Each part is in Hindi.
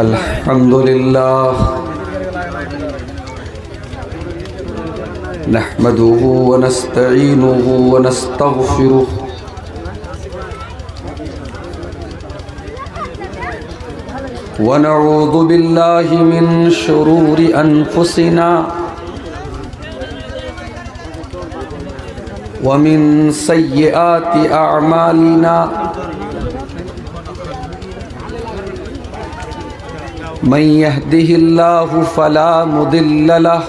अल्हम्दुलिल्लाह नहमदुहु व नस्तईनुहु व नस्तगफिरुह व नऊज़ु बिल्लाहि मिन शुरूरि अनफुसिना व मिन सय्यिआति अअमालिना मन यहदिहिल्लाहु फला मुदिल्ल लहु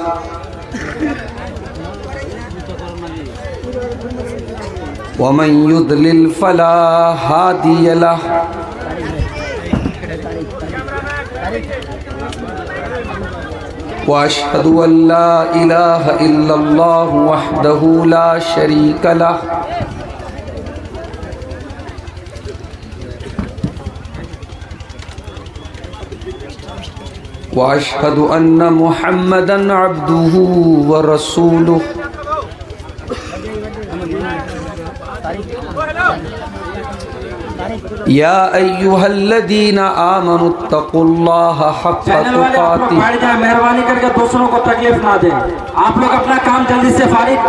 व मन युद्लिल फला हादिय लहु व अशहदु अल्ला इलाहा इल्लल्लाहु वहदहु ला शरीका लहु व अशहदु अन्न मुहम्मदन अब्दुहु व रसूलुहु या अय्युहल्लज़ीना आमनुत्तकुल्लाहा हक़्क़ तुक़ातिह। मेहरबानी करके दूसरों को तकलीफ ना दें। आप लोग अपना काम जल्दी से फारिग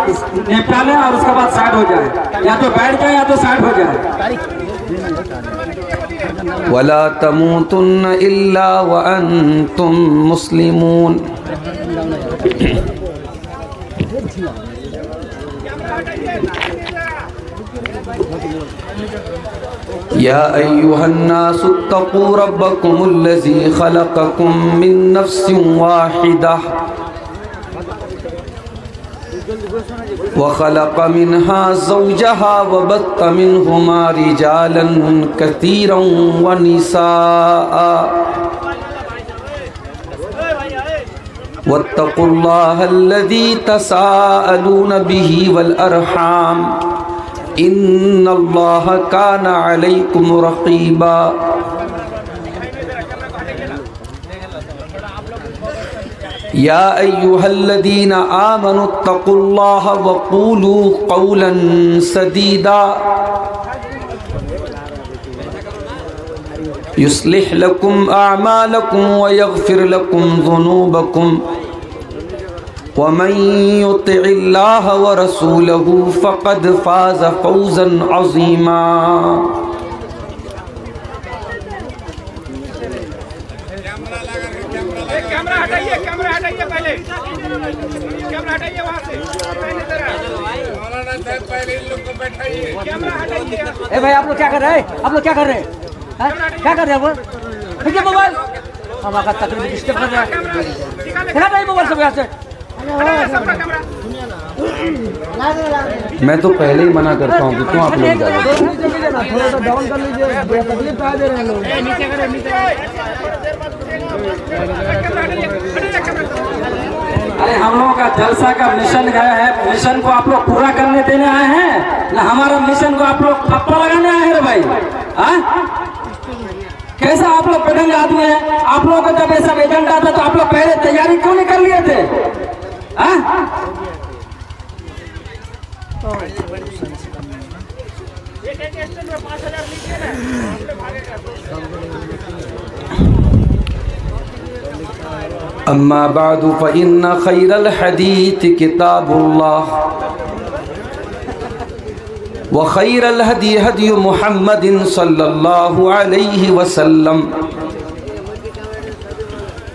निपटा लें और उसके बाद साइड हो जाए, या तो बैठ जाए या तो साइड हो जाए। वला तमूतुन्न इल्ला व अंतुम मुस्लिमून। या अय्युहन्नासुत्तक़ू रब्बकुमुल्लज़ी ख़लक़कुम मिन नफ़्सिन वाहिदह व ख़लक़ मिन्हा ज़ौजहा व बत्त मिन्हुमा रिजालन कसीरन व निसाअ वत्तक़ुल्लाहल्लज़ी तसाअलून बिही वल अरहाम इन्नल्लाहा काना अलैकुम रक़ीबा। या अय्युहल्लज़ीना आमनुत्तक़ुल्लाहा वक़ूलू क़ौलन सदीदा युस्लिह लकुम अअमालकुम व यग़फ़िर लकुम ज़ुनूबकुम वमन युतिइल्लाह व रसूलहु फ़क़द फ़ाज़ फ़ौज़न अज़ीमा। कैमरा हटाइए पहले, कैमरा हटाइए वहाँ से। मौलाना साहब पहले इन लोग को बैठाइए, कैमरा हटाइए। ए भाई, आप लोग क्या कर रहे हैं? आप लोग क्या कर रहे हैं? क्या कर रहे हैं वो? देखिए मोबाइल, हमारा तकरीब डिस्टर्ब कर रहा है। दिखा दे मोबाइल सब यहाँ से। मैं तो पहले ही मना करता हूँ कि क्यों आप लोग जा रहे हैं। थोड़ा सा डाउन कर लीजिए, तकलीफ आ दे रहे हैं लोग। अरे हम लोगों का जलसा का मिशन गया है, मिशन को आप लोग पूरा करने देने आए हैं ना हमारा मिशन को आप लोग ठप्पा लगाने आए हैं भाई? कैसा आप लोग पढ़ेंगे आदमी है? आप लोगों को जब ऐसा एजेंडा था तो आप लोग पहले तैयारी क्यों नहीं कर लिए थे? अम्मा बादु फ़इन्न खैरल हदीथ किताबुल्लाह व खैरल हदी हदी मुहम्मदिन सल्लल्लाहु अलैहि वसल्लम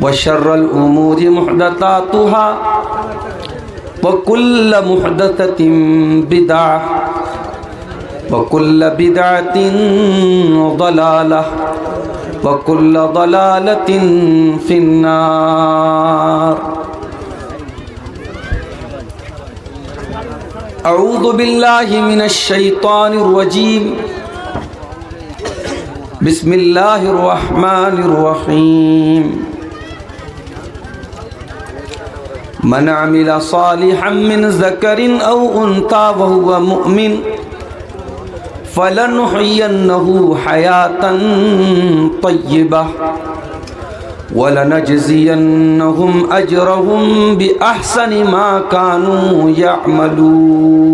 व शर्रल उमूरि मुहदसातुहा व कुल्ल मुहदसतिन बिदअह व कुल्ल बिदअतिन ज़लालह व कुल्ल ज़लालतिन फिन्नार। अऊज़ु बिल्लाहि मिनश शैतानिर रजीम। बिस्मिल्लाहिर रहमानिर रहीम। मन अमिला सालिहन मिन ज़करिन औ उन्सा व हुवा मुअमिन फलनुहयिन्नहु हयातन तय्यबह वलनजज़ियन्नहुम अजरहुम बिअहसनि मा कानू यअमलून।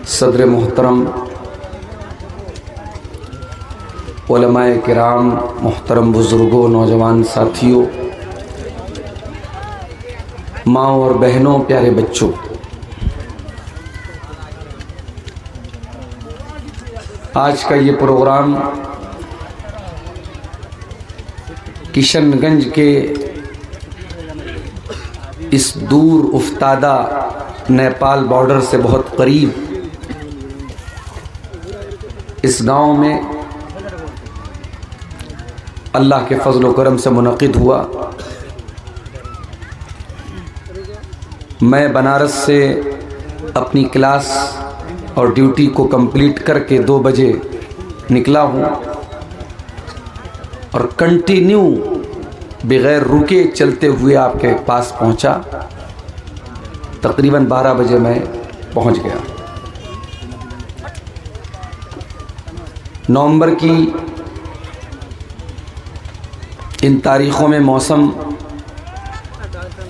सदर मोहतरम, उलमाए किराम, मोहतरम बुज़ुर्गों, नौजवान साथियों, माँ और बहनों, प्यारे बच्चों, आज का ये प्रोग्राम किशनगंज के इस दूर उफ्तादा नेपाल बॉर्डर से बहुत करीब इस गांव में अल्लाह के फजल व करम से मुनक़िद हुआ। मैं बनारस से अपनी क्लास और ड्यूटी को कंप्लीट करके 2 बजे निकला हूँ और कंटिन्यू बग़ैर रुके चलते हुए आपके पास पहुँचा। तकरीबन 12 बजे मैं पहुँच गया। नवंबर की इन तारीख़ों में मौसम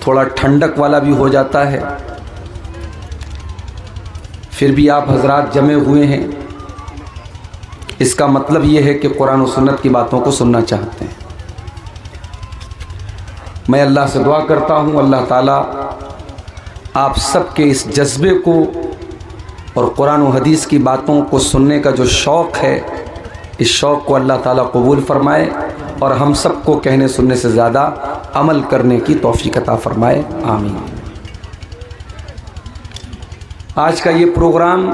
थोड़ा ठंडक वाला भी हो जाता है, फिर भी आप हजरात जमे हुए हैं, इसका मतलब ये है कि कुरान और सुन्नत की बातों को सुनना चाहते हैं। मैं अल्लाह से दुआ करता हूँ, अल्लाह ताला आप सबके इस जज्बे को और कुरान और हदीस की बातों को सुनने का जो शौक़ है, इस शौक़ को अल्लाह ताला कबूल फ़रमाए और हम सबको कहने सुनने से ज़्यादा अमल करने की तौफ़ीक़ अता फ़रमाए, आमीन। आज का ये प्रोग्राम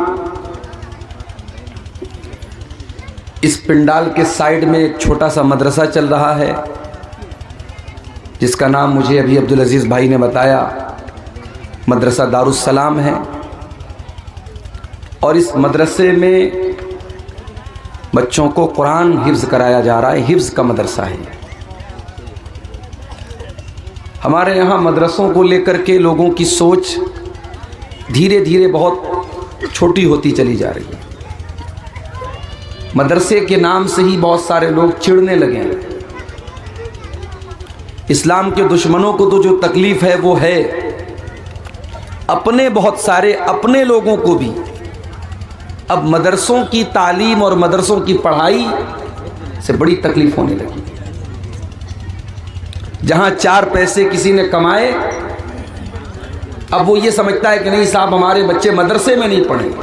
इस पिंडाल के साइड में एक छोटा सा मदरसा चल रहा है, जिसका नाम मुझे अभी अब्दुल अज़ीज़ भाई ने बताया, मदरसा दारुस्सलाम है। और इस मदरसे में बच्चों को कुरान हिफ्ज़ कराया जा रहा है, हिफ्ज़ का मदरसा है। हमारे यहाँ मदरसों को लेकर के लोगों की सोच धीरे धीरे बहुत छोटी होती चली जा रही है। मदरसे के नाम से ही बहुत सारे लोग चिढ़ने लगे हैं। इस्लाम के दुश्मनों को तो जो तकलीफ़ है वो है, अपने बहुत सारे अपने लोगों को भी अब मदरसों की तालीम और मदरसों की पढ़ाई से बड़ी तकलीफ़ होने लगी। जहाँ 4 पैसे किसी ने कमाए, अब वो ये समझता है कि नहीं साहब हमारे बच्चे मदरसे में नहीं पढ़ेंगे,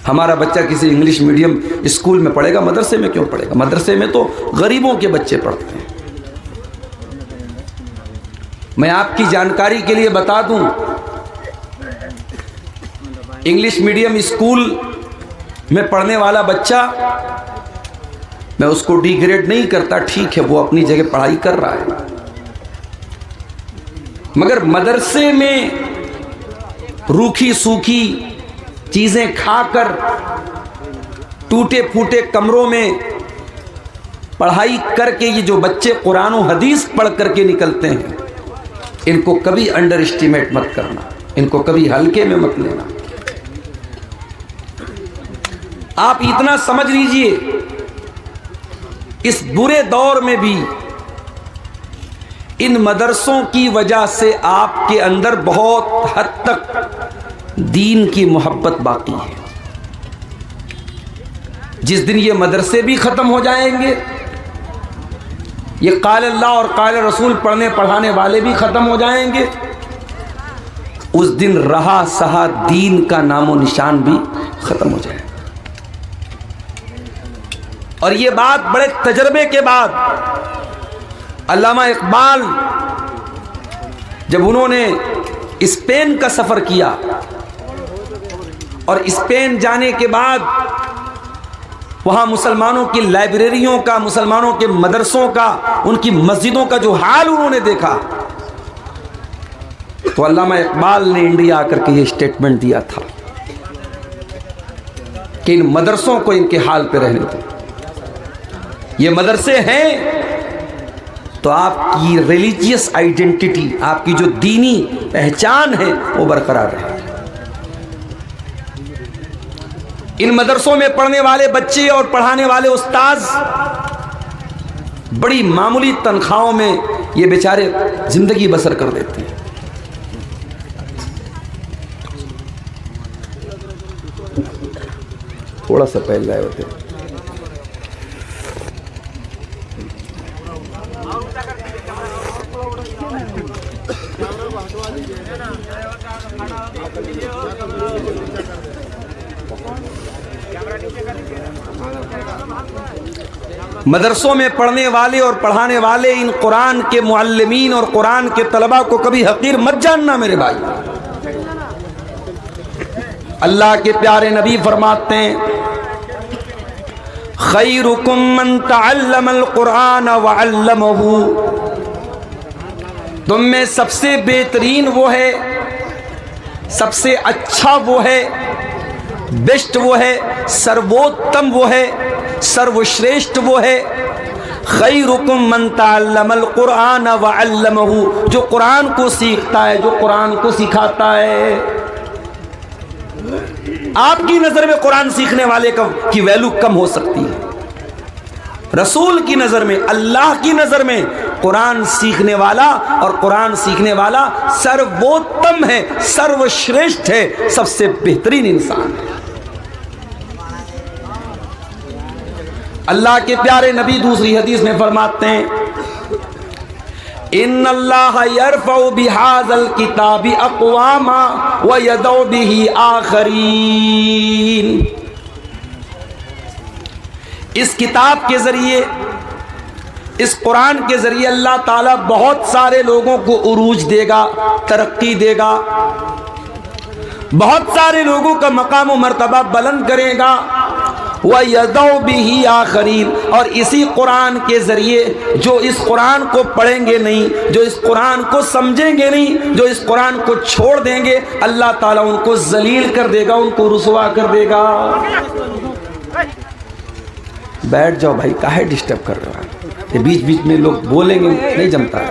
हमारा बच्चा किसी इंग्लिश मीडियम स्कूल में पढ़ेगा, मदरसे में क्यों पढ़ेगा? मदरसे में तो गरीबों के बच्चे पढ़ते हैं। मैं आपकी जानकारी के लिए बता दूं, इंग्लिश मीडियम स्कूल में पढ़ने वाला बच्चा, मैं उसको डिग्रेड नहीं करता, ठीक है वो अपनी जगह पढ़ाई कर रहा है, मगर मदरसे में रूखी सूखी चीज़ें खाकर टूटे फूटे कमरों में पढ़ाई करके ये जो बच्चे कुरान और हदीस पढ़ करके निकलते हैं, इनको कभी अंडर एस्टिमेट मत करना, इनको कभी हल्के में मत लेना। आप इतना समझ लीजिए, इस बुरे दौर में भी इन मदरसों की वजह से आपके अंदर बहुत हद तक दीन की मोहब्बत बाकी है। जिस दिन ये मदरसे भी ख़त्म हो जाएंगे, ये क़ाल अल्लाह और क़ाल रसूल पढ़ने पढ़ाने वाले भी ख़त्म हो जाएंगे, उस दिन रहा सहा दीन का नामो निशान भी ख़त्म हो जाएगा। और ये बात बड़े तजर्बे के बाद अल्लामा इकबाल जब उन्होंने स्पेन का सफ़र किया और स्पेन जाने के बाद वहाँ मुसलमानों की लाइब्रेरियों का, मुसलमानों के मदरसों का, उनकी मस्जिदों का जो हाल उन्होंने देखा, तो अल्लामा इकबाल ने इंडिया आकर के ये स्टेटमेंट दिया था कि इन मदरसों को इनके हाल पे रहने दो। ये मदरसे हैं तो आपकी रिलीजियस आइडेंटिटी, आपकी जो दीनी पहचान है वो बरकरार रहे। इन मदरसों में पढ़ने वाले बच्चे और पढ़ाने वाले उस्ताद बड़ी मामूली तनख्वाहों में ये बेचारे जिंदगी बसर कर देते हैं। थोड़ा सा पहल गए होते। मदरसों में पढ़ने वाले और पढ़ाने वाले इन कुरान के मुअल्लिमीन और कुरान के तलबा को कभी हकीर मत जानना मेरे भाई। अल्लाह के प्यारे नबी फरमाते हैं, खैरुकुम मन तअल्लमल कुरान व अल्लमहु, तुम में सबसे बेहतरीन वो है, सबसे अच्छा वो है, बेस्ट वो है, सर्वोत्तम वो है, सर्वश्रेष्ठ वो है, खैरुकुम मन तअल्लमल कुरान व अल्लमहु, जो कुरान को सीखता है, जो कुरान को सिखाता है। आपकी नजर में कुरान सीखने वाले की वैल्यू कम हो सकती है, रसूल की नजर में, अल्लाह की नजर में कुरान सीखने वाला और कुरान सीखने वाला सर्वोत्तम है, सर्वश्रेष्ठ है, सबसे बेहतरीन इंसान है। अल्लाह के प्यारे नबी दूसरी हदीस में फरमाते हैं, इन्नल्लाह यरफ़उ बिहाज़ल किताबी अक़वामा व यदउ बिही आख़रीन। इस किताब के ज़रिए, इस कुरान के ज़रिए अल्लाह ताला बहुत सारे लोगों को उरूज देगा, तरक्की देगा, बहुत सारे लोगों का मकाम व मर्तबा बुलंद करेगा। व यदउ बिही आखरीन, और इसी कुरान के ज़रिए जो इस कुरान को पढ़ेंगे नहीं, जो इस कुरान को समझेंगे नहीं, जो इस कुरान को छोड़ देंगे, अल्लाह ताला उनको जलील कर देगा, उनको रुसवा कर देगा। बैठ जाओ भाई, काहे डिस्टर्ब कर रहे हो? ये बीच बीच में लोग बोलेंगे, नहीं जमता है।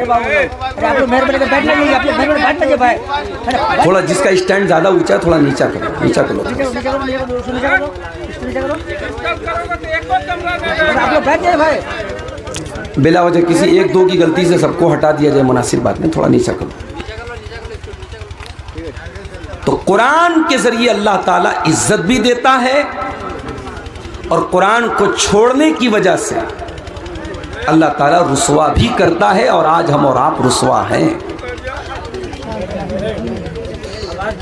थोड़ा जिसका स्टैंड ज़्यादा ऊंचा है थोड़ा नीचा करो, नीचा करो। बिला वजह किसी एक दो की गलती से सबको हटा दिया जाए, मुनासिब बात नहीं, थोड़ा नीचा करो। तो कुरान के ज़रिए अल्लाह ताला इज्जत भी देता है और कुरान को छोड़ने की वजह से अल्लाह ताला रुसवा भी करता है, और आज हम और आप रुसवा हैं।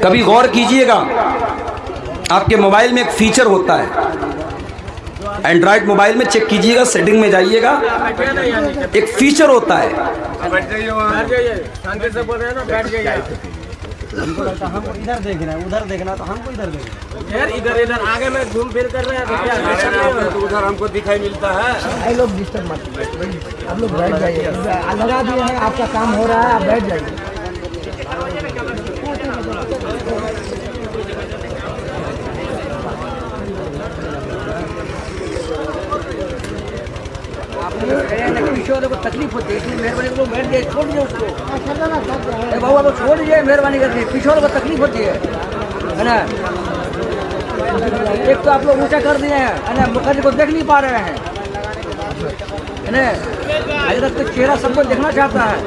कभी गौर कीजिएगा, आपके मोबाइल में एक फीचर होता है, एंड्रॉयड मोबाइल में चेक कीजिएगा, सेटिंग में जाइएगा, एक फीचर होता है, हमको लगता हम इधर देख रहे हैं, उधर देखना तो हमको इधर देखना यार, इधर इधर आगे में घूम फिर कर रहे हैं तो क्या तो उधर हमको दिखाई मिलता है। भाई लोग डिस्टर्ब मत, आप लोग बैठ जाइए, लगा दिए हैं, आपका काम हो रहा है, आप बैठ जाइए। किशोर को तकलीफ होती है, इसलिए मेहरबानी करो बैठ जाइए, छोड़ दीजिए उसको, बाबू आप छोड़ दीजिए, मेहरबानी करके। किशोर को तकलीफ होती है ना। एक तो आप लोग ऊंचा कर दिए हैं, है ना, मुखर्जी को देख नहीं पा रहे हैं, है ना, अगर तो चेहरा सबको देखना चाहता है।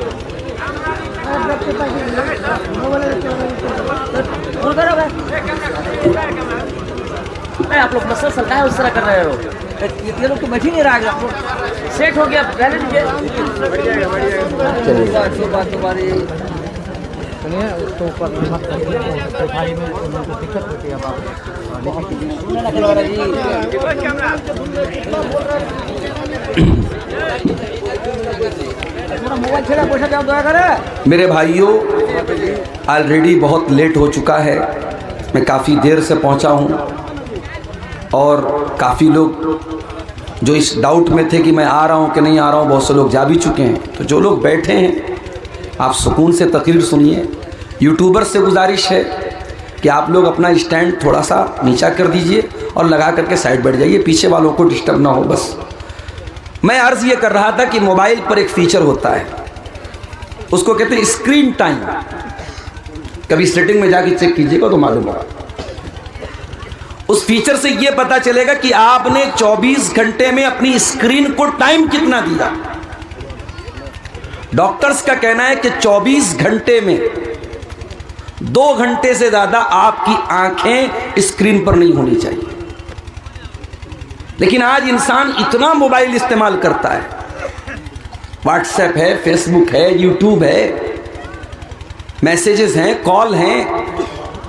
आप लोग मसल सरका है, उस तरह कर रहे हो, ये लोग तो बैठ ही नहीं रहा है, आपको सेट हो गया, पहले लीजिए। बात तुम्हारी सुनिए, उसको ऊपर भाई में दिक्कत होती है। मोबाइल छेड़ा पैसा क्या दया करे। मेरे भाइयों, ऑलरेडी बहुत लेट हो चुका है, मैं काफ़ी देर से पहुंचा हूं, और काफ़ी लोग जो इस डाउट में थे कि मैं आ रहा हूं कि नहीं आ रहा हूं, बहुत से लोग जा भी चुके हैं। तो जो लोग बैठे हैं आप सुकून से तकरीर सुनिए। यूट्यूबर से गुजारिश है कि आप लोग अपना स्टैंड थोड़ा सा नीचा कर दीजिए और लगा करके साइड बैठ जाइए, पीछे वालों को डिस्टर्ब ना हो। बस मैं अर्ज़ ये कर रहा था कि मोबाइल पर एक फ़ीचर होता है, उसको कहते हैं स्क्रीन टाइम। कभी सेटिंग में जाके चेक कीजिएगा तो मालूम होगा। उस फीचर से ये पता चलेगा कि आपने 24 घंटे में अपनी स्क्रीन को टाइम कितना दिया। डॉक्टर्स का कहना है कि 24 घंटे में 2 घंटे से ज्यादा आपकी आंखें स्क्रीन पर नहीं होनी चाहिए। लेकिन आज इंसान इतना मोबाइल इस्तेमाल करता है, व्हाट्सएप है, फेसबुक है, यूट्यूब है, मैसेजेस हैं, कॉल हैं,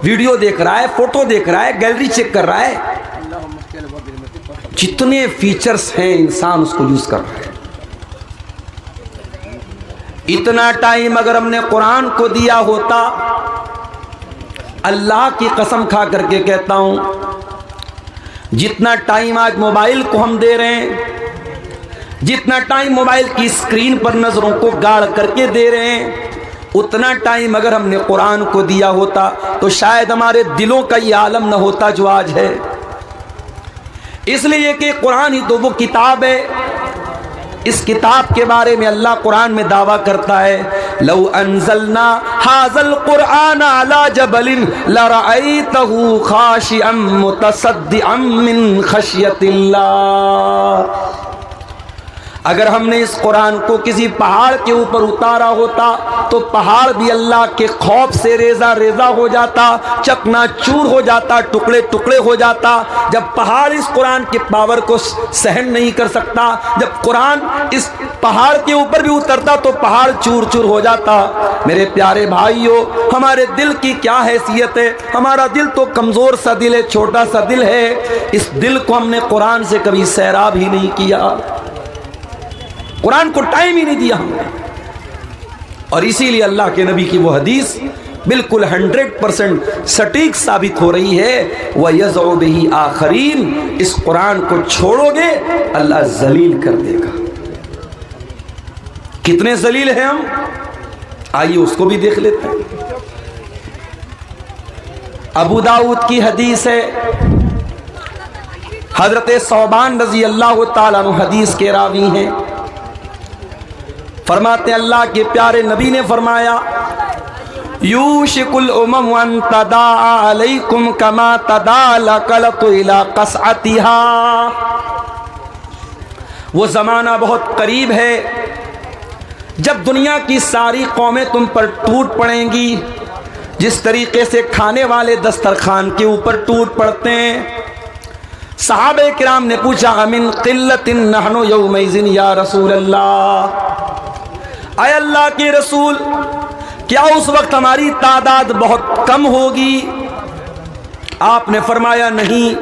वीडियो देख रहा है, फोटो देख रहा है, गैलरी चेक कर रहा है, जितने फीचर्स हैं इंसान उसको यूज कर रहा है। इतना टाइम अगर हमने कुरान को दिया होता, अल्लाह की कसम खा करके कहता हूं, जितना टाइम आज मोबाइल को हम दे रहे हैं, जितना टाइम मोबाइल की स्क्रीन पर नजरों को गाड़ करके दे रहे हैं, उतना टाइम अगर हमने कुरान को दिया होता तो शायद हमारे दिलों का ये आलम न होता जो आज है। इसलिए कि कुरान ही तो वो किताब है, इस किताब के बारे में अल्लाह कुरान में दावा करता है, लौ अंज़लना हाज़ल कुरआन अला जबलिन लरअयतहु खाशिअम मुतसद्दिअम मिन खशियतिल्लाह। अगर हमने इस कुरान को किसी पहाड़ के ऊपर उतारा होता तो पहाड़ भी अल्लाह के खौफ से रेजा रेजा हो जाता, चकनाचूर हो जाता, टुकड़े टुकड़े हो जाता। जब पहाड़ इस कुरान के पावर को सहन नहीं कर सकता, जब कुरान इस पहाड़ के ऊपर भी उतरता तो पहाड़ चूर चूर हो जाता। मेरे प्यारे भाइयों, हमारे दिल की क्या हैसियत है? हमारा दिल तो कमजोर सा दिल है, छोटा सा दिल है। इस दिल को हमने कुरान से कभी सैराब ही नहीं किया, कुरान को टाइम ही नहीं दिया हमने। और इसीलिए अल्लाह के नबी की वो हदीस बिल्कुल 100% सटीक साबित हो रही है, वह यज़उ बिही आखरीन, इस कुरान को छोड़ोगे अल्लाह जलील कर देगा। कितने जलील हैं हम, आइए उसको भी देख लेते हैं। अबू दाऊद की हदीस है, हजरत सौबान रजी अल्लाह ताला अन्हु हदीस के रावी हैं। फरमाते अल्लाह के प्यारे नबी ने फरमाया, यूशिकुल उमम अन तदा अलैकुम कमा तदाल कलतु इला कसअतिहा। वो जमाना बहुत करीब है जब दुनिया की सारी कौमें तुम पर टूट पड़ेंगी, जिस तरीके से खाने वाले दस्तरखान के ऊपर टूट पड़ते हैं। सहाबे किराम ने पूछा, अमिन क़िल्लतिन नहनु यौमइज़िन या रसूल अल्लाह, आए अल्लाह के रसूल, क्या उस वक्त हमारी तादाद बहुत कम होगी? आपने फरमाया नहीं,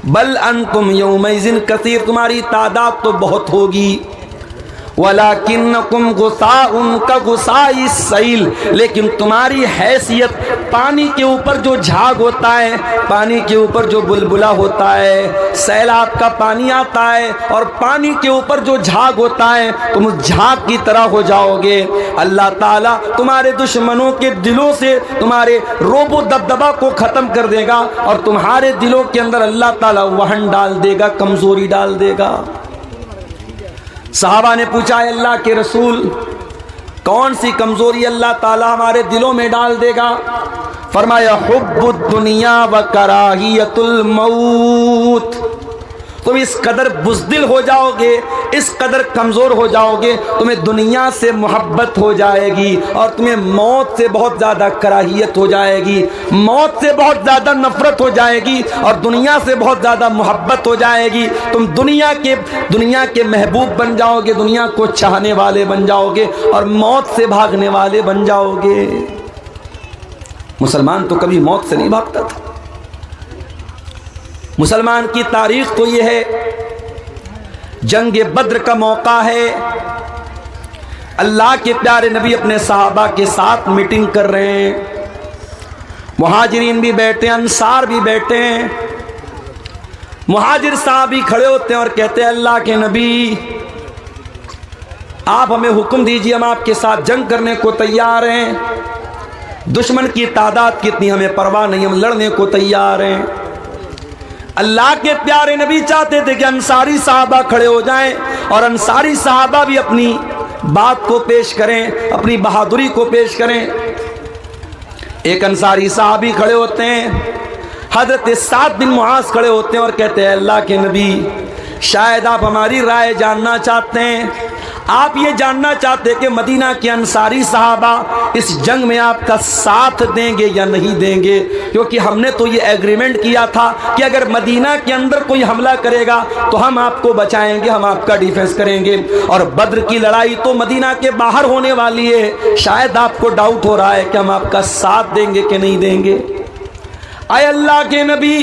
बल अंतुम यौमइज़िन कसीर, तुम्हारी तादाद तो बहुत होगी। वलाकिन्नकुम गुसाउन का गुसाइस सैल, लेकिन तुम्हारी हैसियत पानी के ऊपर जो झाग होता है, पानी के ऊपर जो बुलबुला होता है, सैलाब का पानी आता है और पानी के ऊपर जो झाग होता है, तुम उस झाग की तरह हो जाओगे। अल्लाह ताला तुम्हारे दुश्मनों के दिलों से तुम्हारे रोबो दबदबा को खत्म कर देगा और तुम्हारे दिलों के अंदर अल्लाह ताला वहन डाल देगा, कमजोरी डाल देगा। सहाबा ने पूछा, अल्लाह के रसूल, कौन सी कमजोरी अल्लाह ताला हमारे दिलों में डाल देगा? फरमाया, हुब्बुद दुनिया व कराहियतुल मौत। तुम इस कदर बुज़दिल हो जाओगे, इस कदर कमज़ोर हो जाओगे, तुम्हें दुनिया से मोहब्बत हो जाएगी और तुम्हें मौत से बहुत ज़्यादा कराहियत हो जाएगी, मौत से बहुत ज़्यादा नफ़रत हो जाएगी और दुनिया से बहुत ज़्यादा मोहब्बत हो जाएगी। तुम दुनिया के महबूब बन जाओगे, दुनिया को चाहने वाले बन जाओगे और मौत से भागने वाले बन जाओगे। मुसलमान तो कभी मौत से नहीं भागता था। मुसलमान की तारीख तो यह है, जंग बद्र का मौका है, अल्लाह के प्यारे नबी अपने सहाबा के साथ मीटिंग कर रहे हैं, मुहाजिरीन भी बैठे हैं, अंसार भी बैठे हैं। मुहाजिर साहब भी खड़े होते हैं और कहते हैं, अल्लाह के नबी, आप हमें हुक्म दीजिए, हम आपके साथ जंग करने को तैयार हैं। दुश्मन की तादाद कितनी हमें परवाह नहीं, हम लड़ने को तैयार हैं। अल्लाह के प्यारे नबी चाहते थे कि अंसारी साहबा खड़े हो जाएं और अंसारी साहबा भी अपनी बात को पेश करें, अपनी बहादुरी को पेश करें। एक अंसारी साहबी खड़े होते हैं, हजरत साद बिन मुआज खड़े होते हैं और कहते हैं, अल्लाह के नबी, शायद आप हमारी राय जानना चाहते हैं, आप ये जानना चाहते कि मदीना के अंसारी सहाबा इस जंग में आपका साथ देंगे या नहीं देंगे, क्योंकि हमने तो ये एग्रीमेंट किया था कि अगर मदीना के अंदर कोई हमला करेगा तो हम आपको बचाएंगे, हम आपका डिफेंस करेंगे। और बद्र की लड़ाई तो मदीना के बाहर होने वाली है, शायद आपको डाउट हो रहा है कि हम आपका साथ देंगे कि नहीं देंगे। आए अल्लाह के नबी,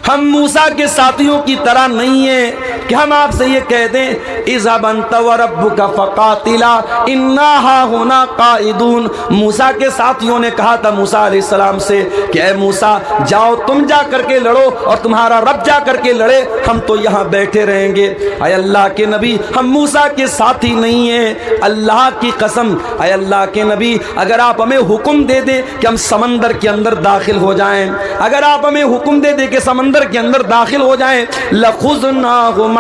हम मूसा के साथियों की तरह नहीं है कि हम आपसे ये कह दें इज़हब अंता व रब्बुका फ़क़ातिला इन्ना हाहुना क़ाइदून। मूसा के साथियों ने कहा था मूसा अलैहिस्सलाम से कि ऐ मूसा, जाओ तुम जा करके लड़ो और तुम्हारा रब जा करके लड़े, हम तो यहाँ बैठे रहेंगे। अय अल्लाह के नबी, हम मूसा के साथी नहीं हैं, अल्लाह की कसम। अय अल्लाह के नबी, अगर आप हमें हुक्म दे दें कि हम समंदर के अंदर दाखिल हो जाएं, अगर आप हमें हुक्म दे दें कि समंदर के अंदर दाखिल हो जाएं, लखुज़नाहुमा,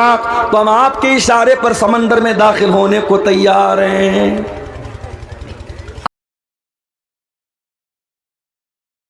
तो हम आपके इशारे पर समंदर में दाखिल होने को तैयार हैं।